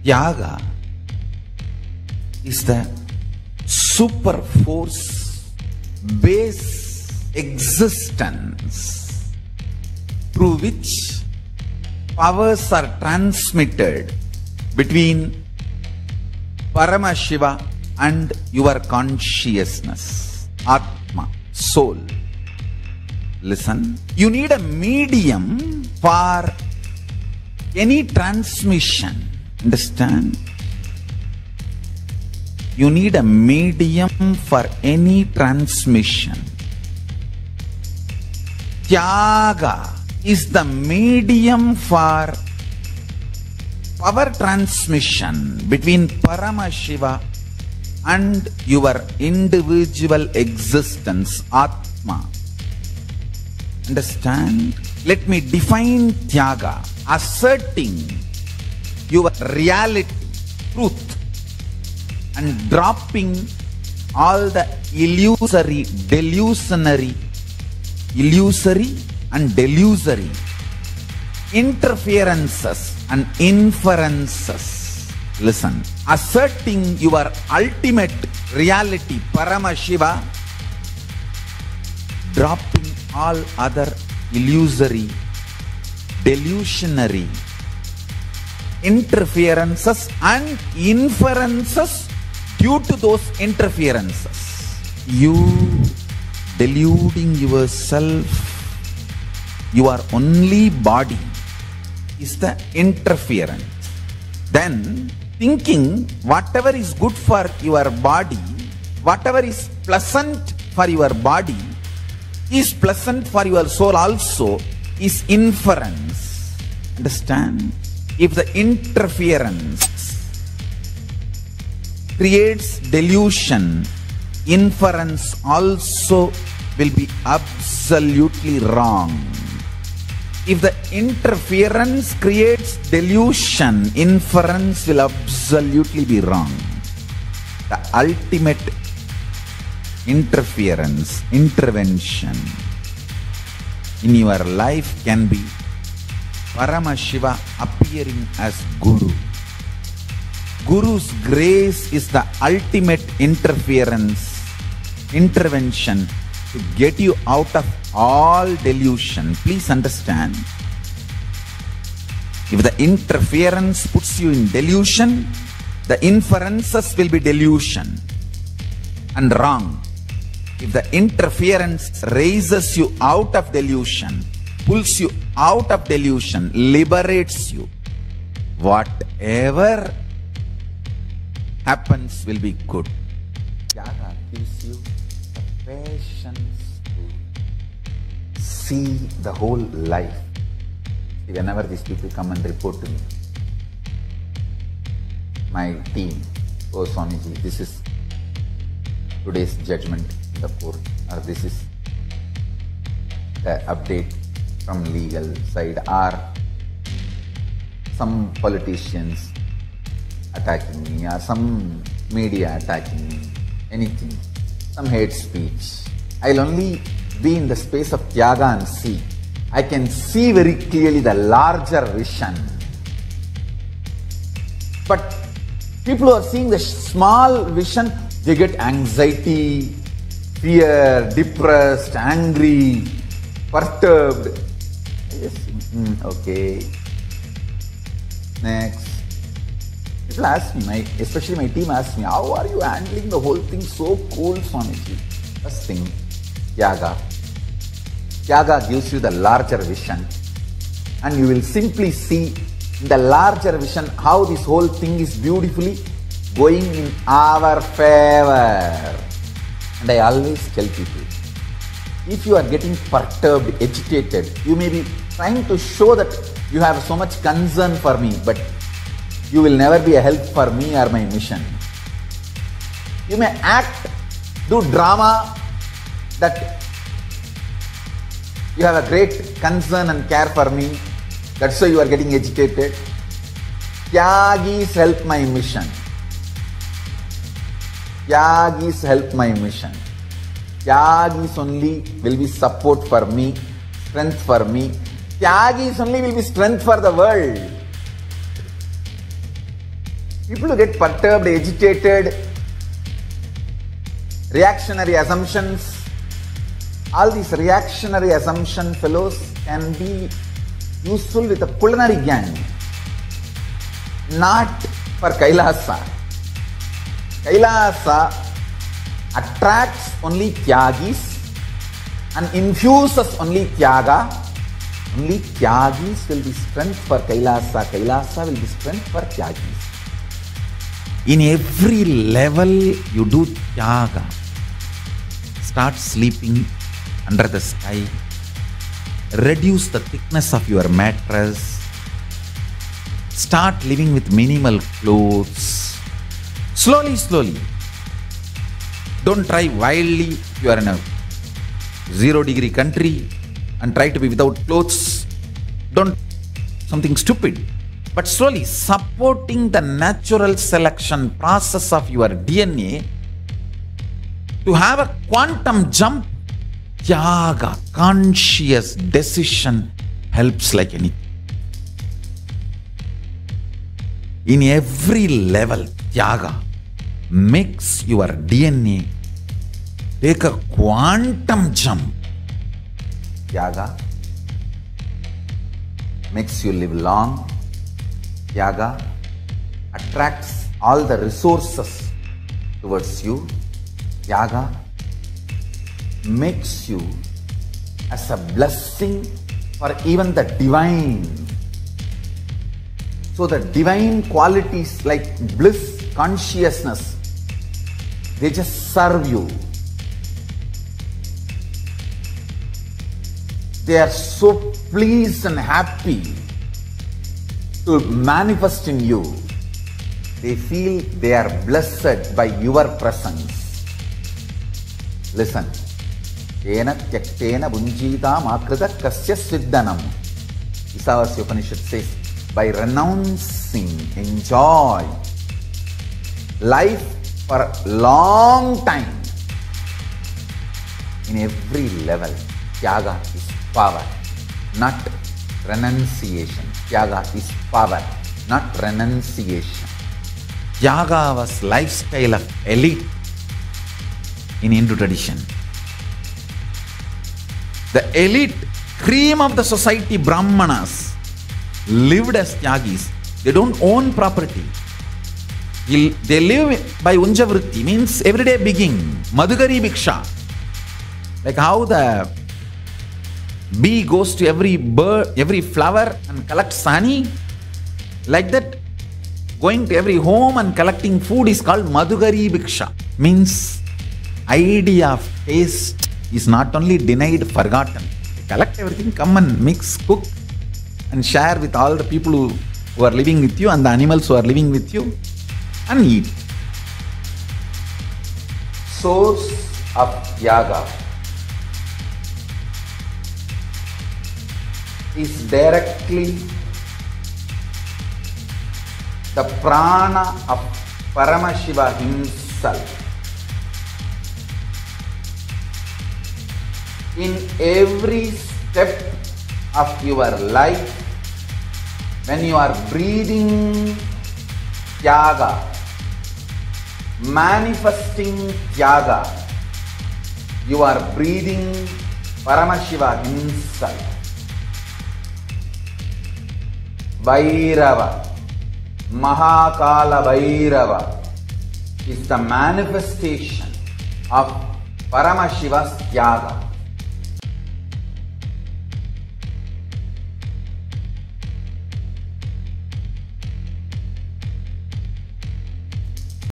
Tyaga is the super force, base existence through which powers are transmitted between Paramashiva and your consciousness, Atma, soul. Listen, you need a medium for any transmission. Understand? You need a medium for any transmission. Tyaga is the medium for power transmission between Paramashiva and your individual existence, Atma. Understand? Let me define Tyaga. Asserting your reality, truth, and dropping all the illusory and delusory interferences and inferences. Listen, asserting your ultimate reality, Paramashiva, dropping all other illusory, delusionary interferences and inferences due to those interferences. You deluding yourself, your only body is the interference. Then thinking whatever is good for your body, whatever is pleasant for your body, is pleasant for your soul also, is inference. Understand? If the interference creates delusion, inference also will be absolutely wrong. If the interference creates delusion, inference will absolutely be wrong. The ultimate interference, intervention in your life can be Paramashiva appearing as Guru. Guru's grace is the ultimate interference, intervention to get you out of all delusion. Please understand. If the interference puts you in delusion, the inferences will be delusion and wrong. If the interference raises you out of delusion, pulls you out of delusion, liberates you, whatever happens will be good. Tyaga gives you the patience to see the whole life. Whenever these people come and report to me, my team, oh Swamiji, this is today's judgment in the court, or this is the update from legal side, or some politicians attacking me, or some media attacking me, anything, some hate speech. I'll only be in the space of Tyaga and see. I can see very clearly the larger vision. But people who are seeing the small vision, they get anxiety, fear, depressed, angry, perturbed. Yes. Okay. Next. People ask me, especially my team asks me, how are you handling the whole thing so cool, Swamiji? First thing, Tyaga. Tyaga gives you the larger vision, and you will simply see in the larger vision how this whole thing is beautifully going in our favor. And I always tell people, if you are getting perturbed, agitated, you may be trying to show that you have so much concern for me, but you will never be a help for me or my mission. You may act, do drama that you have a great concern and care for me, that's why you are getting agitated. Tyagis help my mission. Tyagis help my mission. Tyagis only will be support for me, strength for me. Tyagis only will be strength for the world. People who get perturbed, agitated, reactionary assumptions, all these reactionary assumption fellows can be useful with a culinary gang, not for Kailasa. Kailasa attracts only Tyagis and infuses only Tyaga. Only Tyagis will be strength for Kailasa. Kailasa will be strength for Tyagis. In every level you do Tyaga. Start sleeping under the sky. Reduce the thickness of your mattress. Start living with minimal clothes. Slowly, slowly. Don't try wildly. You are in a 0-degree country and try to be without clothes. Don't something stupid. But slowly supporting the natural selection process of your DNA to have a quantum jump. Tyaga, conscious decision helps like anything. In every level, Tyaga makes your DNA take a quantum jump. Tyaga makes you live long. Tyaga attracts all the resources towards you. Tyaga makes you as a blessing for even the divine. So the divine qualities like bliss, consciousness, they just serve you. They are so pleased and happy to manifest in you. They feel they are blessed by your presence. Listen. Ena tyaktena bunjita makrita kasya sviddanam. Isavasya Upanishad says, by renouncing, enjoy life for a long time. In every level, Tyaga is power, not renunciation. Tyaga is power, not renunciation. Tyaga was lifestyle of elite in Hindu tradition. The elite cream of the society, Brahmanas, lived as Tyagis. They don't own property. They live by Unjavritti, means everyday begging. Madhugari Bhiksha. Like how the bee goes to every bird, every flower and collects honey. Like that, going to every home and collecting food is called Madhugari Bhiksha. Means idea of taste is not only denied, forgotten. Collect everything, come and mix, cook and share with all the people who are living with you and the animals who are living with you and eat. Source of Tyaga is directly the prana of Paramashiva himself. In every step of your life, when you are breathing Tyaga, manifesting Tyaga, you are breathing Paramashiva himself. Bhairava, Mahakala Bhairava is the manifestation of Paramashiva's Tyaga.